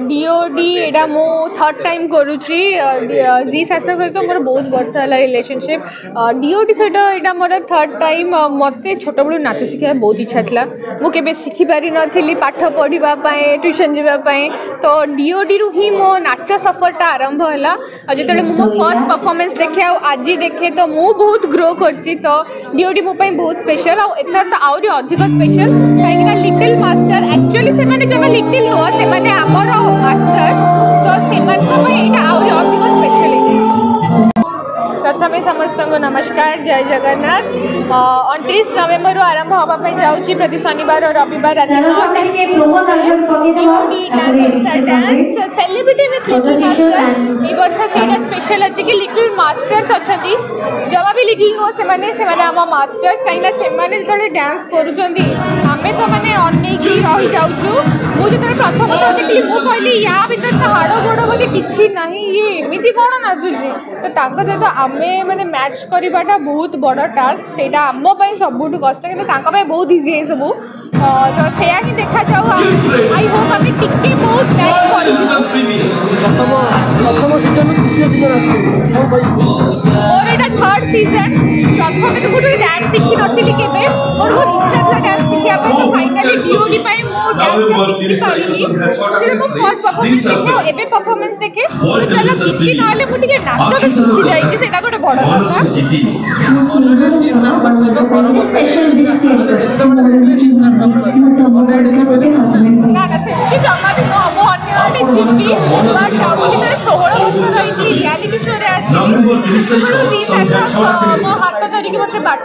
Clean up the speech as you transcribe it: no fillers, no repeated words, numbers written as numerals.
DoD एटा मो third time करुच्ची जी sir सहित मोर बहुत वर्ष है रिलेशनशिप डीओडी सहित यहाँ मोर थर्ड टाइम मत छोट बड़ू नाच शिखा बहुत इच्छा था मुझे शिखी पारि नी पाठ पढ़ाई ट्यूशन जावाई तो डीओडी रु ही मो नाच सफरटा आरंभ है जो मो फर्स्ट परफॉर्मेंस देखे आज देखे तो मु बहुत ग्रो करची तो डीओडी मो बहुत स्पेशल आथर तो आहरी अधिक स्पेशल कहीं लिटिल मास्टर एक्चुअली से माने जो लिटिल नुह से माने आमर मास्टर तो से आहरी अधिक स्पेशल प्रथमे समस्त को नमस्कार जय जगन्नाथ 29 नवेम्बर आरंभ होगा जाऊँगी प्रति शनिवार और रविवार रात सेलिब्रिटी विथ लिटिल मास्टर ए वर्ष से स्पेशल अच्छे कि लिटिल मास्टर्स अच्छा जमा भी लिटिल नुह से आम मास्टर्स कहीं जो डांस करें तो मैंने अनेक रही जाऊँ मुझे प्रथम देखी मुझे कहली या भर तो हाड़ गोड़ बोली कि ना ये एमती कौन नाचुची तो सहित आम मैंने मैच करवाटा बहुत बड़ टास्क से आम सबुठ कष्ट कि बहुत इजी है सब तो से ही देखा जाऊ आई होप आम टिके बहुत मोर यहाँ थर्ड सीजन प्रथम तो मुझे डांस शिखी नी के मोर बहुत इच्छा था डांस शिखापी तो फाइनाली डीओडी मुझे फर्स्ट परफॉर्मेंस देखे एबे परफॉर्मेंस देखे चलो किसी ना मुझे नाच भी शिखी जाइए गोटे बड़ जमा भी मो अन्य रियालिटी शो मो हाथ धरिकी मत बाट